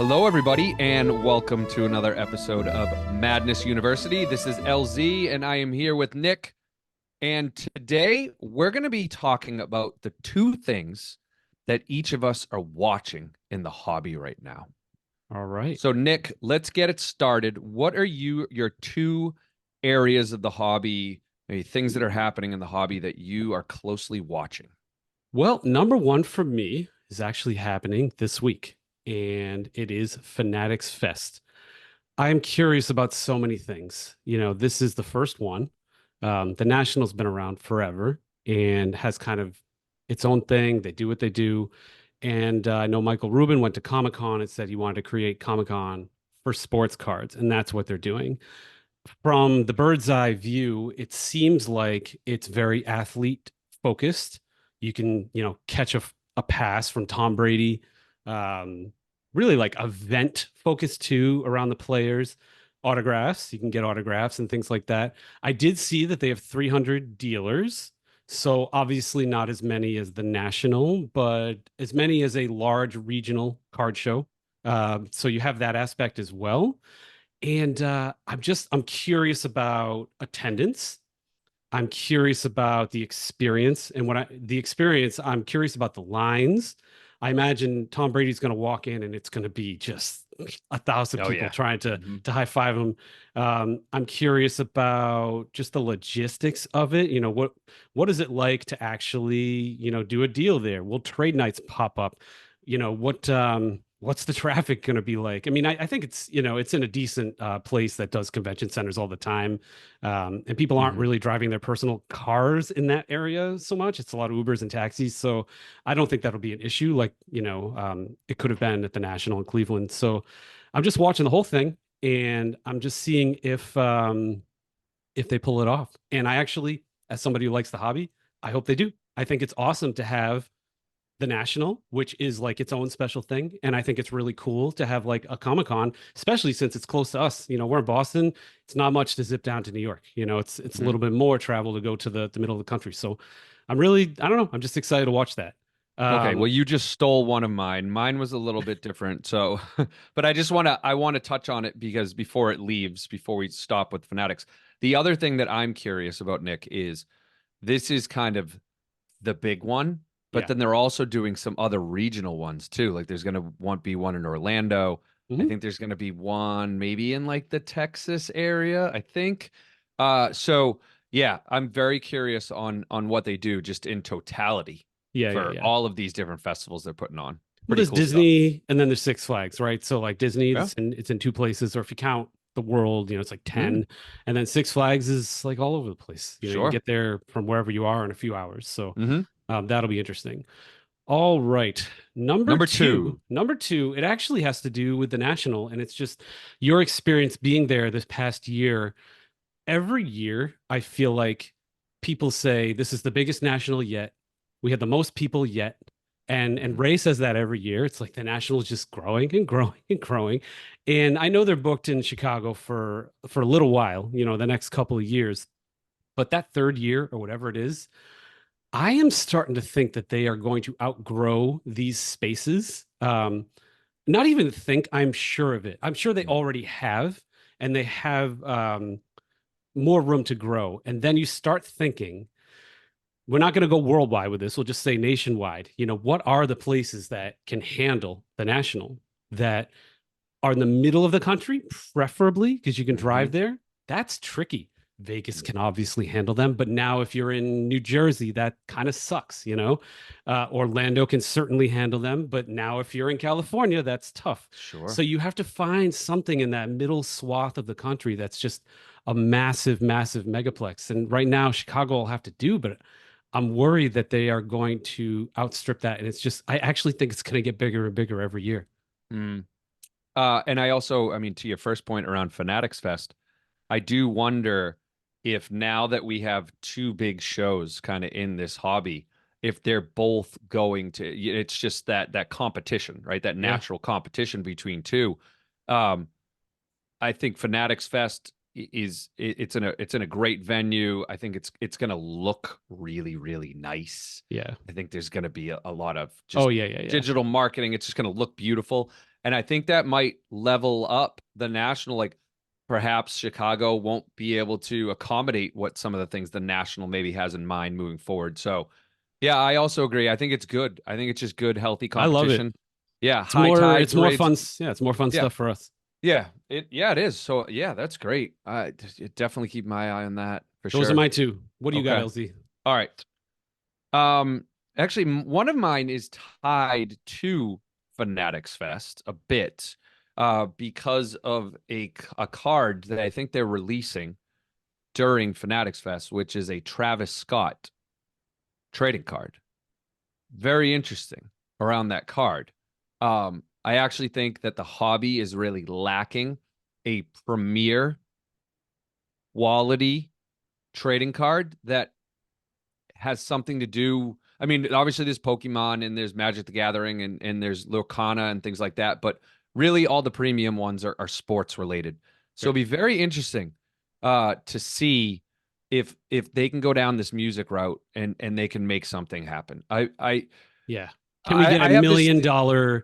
Hello, everybody, and welcome to another episode of Madness University. This is LZ, and I am here with Nick. And today we're going to be talking about the two things that each of us are watching in the hobby right now. All right. So, Nick, let's get it started. What are your two areas of the hobby, maybe things that are happening in the hobby that you are closely watching? Well, number one for me is actually happening this week, and it is Fanatics Fest. I'm curious about so many things. This is the first one. The National's been around forever and has kind of its own thing. They do what they do. And I know Michael Rubin went to Comic Con and said he wanted to create Comic Con for sports cards, and that's what they're doing. From the bird's eye view, it seems like it's very athlete focused. You can, catch a pass from Tom Brady. Um, Really like event focused too around the players. Autographs, you can get autographs and things like that. I did see that they have 300 dealers. So obviously not as many as the national, but as many as a large regional card show. So you have that aspect as well. And I'm curious about attendance. I'm curious about the experience. And I'm curious about the lines. I imagine Tom Brady's going to walk in and it's going to be just 1,000 Oh, people yeah. trying to hmm to high five him. I'm curious about just the logistics of it. What is it like to actually do a deal there? Will trade nights pop up? What's the traffic going to be like? I mean, I think it's in a decent place that does convention centers all the time, and people aren't hmm really driving their personal cars in that area so much. It's a lot of Ubers and taxis, so I don't think that'll be an issue. Like it could have been at the National in Cleveland. So I'm just watching the whole thing, and I'm just seeing if they pull it off. And I actually, as somebody who likes the hobby, I hope they do. I think it's awesome to have the National, which is like its own special thing. And I think it's really cool to have like a Comic Con, especially since it's close to us. We're in Boston. It's not much to zip down to New York. It's a hmm little bit more travel to go to the middle of the country. So I don't know. I'm just excited to watch that. Okay, well, Um, you just stole one of mine. Mine was a little bit different. So, but I want to touch on it because before it leaves, before we stop with Fanatics, the other thing that I'm curious about, Nick, is this is kind of the big one, but yeah. then they're also doing some other regional ones too. Like there's going to want be one in Orlando. I Mhm. think there's going to be one maybe in like the Texas area, I think. So yeah, I'm very curious on what they do just in totality Yeah, yeah, for yeah. all of these different festivals they're putting on. Well, Pretty there's cool stuff. Disney and then there's Six Flags, right? So like Disney, Yeah. it's in two places, or if you count the world, it's like Mm, 10. And then Six Flags is like all over the place. You can sure. get there from wherever you are in a few hours. So hmm that'll be interesting. All right. Number Number two. two. Number two, it actually has to do with the National, and it's just your experience being there this past year. Every year, I feel like people say this is the biggest national yet. We had the most people yet. And Mhm. Ray says that every year. It's like the national is just growing and growing and growing. And I know they're booked in Chicago for a little while, the next couple of years. But that third year or whatever it is, I am starting to think that they are going to outgrow these spaces. Not even think, I'm sure of it. I'm sure they already have, and they have more room to grow. And then you start thinking, we're not going to go worldwide with this. We'll just say nationwide. What are the places that can handle the national that are in the middle of the country, preferably because you can drive Mhm. there? That's tricky. Vegas can obviously handle them, but now if you're in New Jersey, that kind of sucks. Orlando can certainly handle them, but now if you're in California, that's tough. Sure. So you have to find something in that middle swath of the country that's just a massive, massive megaplex. And right now, Chicago will have to do, but I'm worried that they are going to outstrip that. And I actually think it's going to get bigger and bigger every year. Mm. And I also, I mean, to your first point around Fanatics Fest, I do wonder if now that we have two big shows kind of in this hobby, if they're both going to, it's just that competition, right? That Yeah. natural competition between two. Um, I think Fanatics Fest it's in a great venue. I think it's going to look really really nice. Yeah. I think there's going to be a lot of Oh, just yeah, yeah, yeah. digital marketing. It's just going to look beautiful. And I think that might level up the national. Like perhaps Chicago won't be able to accommodate what some of the things the national maybe has in mind moving forward. So, yeah, I also agree. I think it's good. I think it's just good, healthy I love it. competition. Yeah, high tide It's more parades. fun. Yeah, it's more fun Yeah, stuff for us. yeah, it is. So, yeah, that's great. I definitely keep my eye on that for Those are sure. my two. What do you got, Okay. LZ? All right. Actually, one of mine is tied to Fanatics Fest a bit, because of a card that I think they're releasing during Fanatics Fest, which is a Travis Scott trading card. Very interesting around that card. I actually think that the hobby is really lacking a premier quality trading card that has something to do. I mean, obviously there's Pokemon and there's Magic the Gathering and there's Lorcana and things like that, but really all the premium ones are sports related. So it'll Right. be very interesting to see if they can go down this music route and they can make something happen. Yeah. Can we get a I have this. $1 million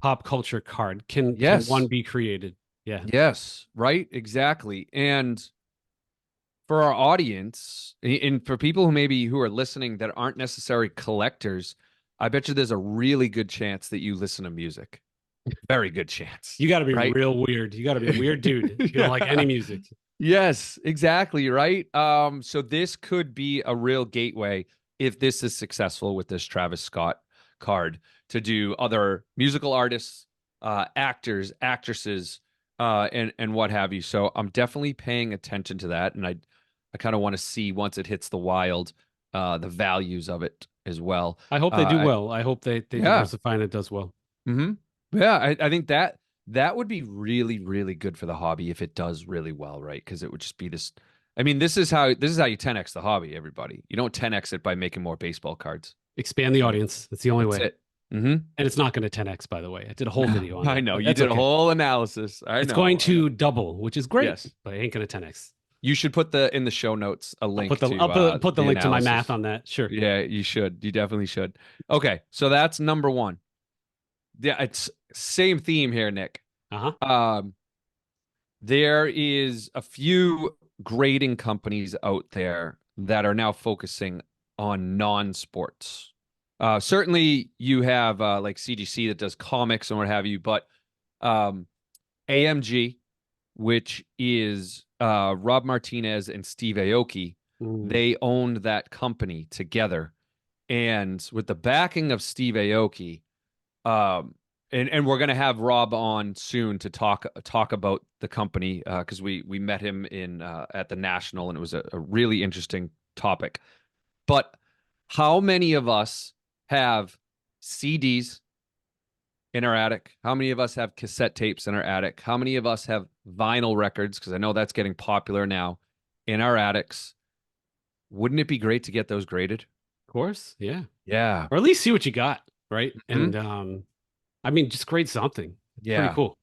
pop culture card? Can one Yes, be created? Yeah. yes, right, exactly. And for our audience and for people who are listening that aren't necessarily collectors, I bet you there's a really good chance that you listen to music. Very good chance, You got to be right? real weird. You got to be a weird dude if you don't like any Yeah. music. Yes, exactly, right? So this could be a real gateway if this is successful with this Travis Scott card to do other musical artists, actors, actresses, and what have you. So I'm definitely paying attention to that, and I kind of want to see once it hits the wild, the values of it as well. I hope they do well. I hope they Yeah. diversify and it does well. hmm Yeah, I think that would be really, really good for the hobby if it does really well, right? Because it would just be this. I mean, this is how you 10x the hobby, everybody. You don't 10x it by making more baseball cards. Expand the audience. That's the only That's way. it. hmm And it's not going to 10x, by the way. I did a whole video on I that, know but you that's did a okay. whole analysis. I It's going know. I know. to double, which is great, Yes, but it ain't going to 10x. you should put the in the show notes a link I'll to put the the link to my math analysis. on that. Sure. Yeah, you should. You definitely should. Okay, so that's number one. Yeah, it's same theme here, Nick. Uh-huh. Um, there is a few grading companies out there that are now focusing on non-sports. Certainly, you have like CGC that does comics and what have you, but um, AMG, which is Rob Martinez and Steve Aoki, Mm. they owned that company together, and with the backing of Steve Aoki, um, and we're gonna have Rob on soon to talk about the company because we met him in at the National and it was a really interesting topic. But how many of us have CDs in our attic? How many of us have cassette tapes in our attic? How many of us have vinyl records? Because I know that's getting popular now in our attics. Wouldn't it be great to get those graded? Of course. Yeah. Yeah. Or at least see what you got, right? hmm And I mean, just grade something. It's pretty Yeah. cool.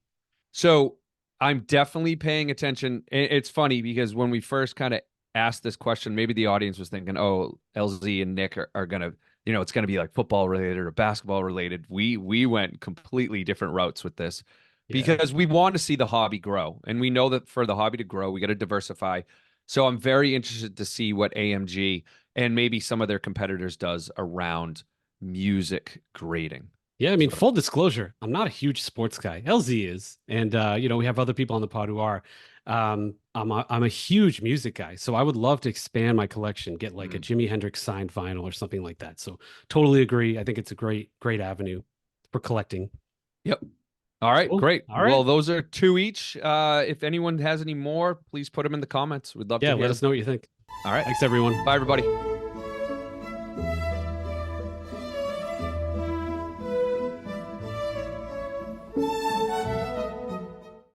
So I'm definitely paying attention. It's funny because when we first kind of asked this question, maybe the audience was thinking, oh, LZ and Nick are gonna, it's gonna be like football related or basketball related. We went completely different routes with this Yeah. because we want to see the hobby grow. And we know that for the hobby to grow, we got to diversify. So I'm very interested to see what AMG and maybe some of their competitors does around music grading. Yeah, I mean, So full disclosure, I'm not a huge sports guy. LZ is, and we have other people on the pod who are. I'm a huge music guy, so I would love to expand my collection, get like a mm, Jimi Hendrix signed vinyl or something like that. So totally agree. I think it's a great avenue for collecting. yep. All right, Cool. great. All Well, right. those are two each. If anyone has any more, please put them in the comments. We'd love Yeah, to hear let them. us know what you think. All right. Thanks, everyone. Bye, everybody.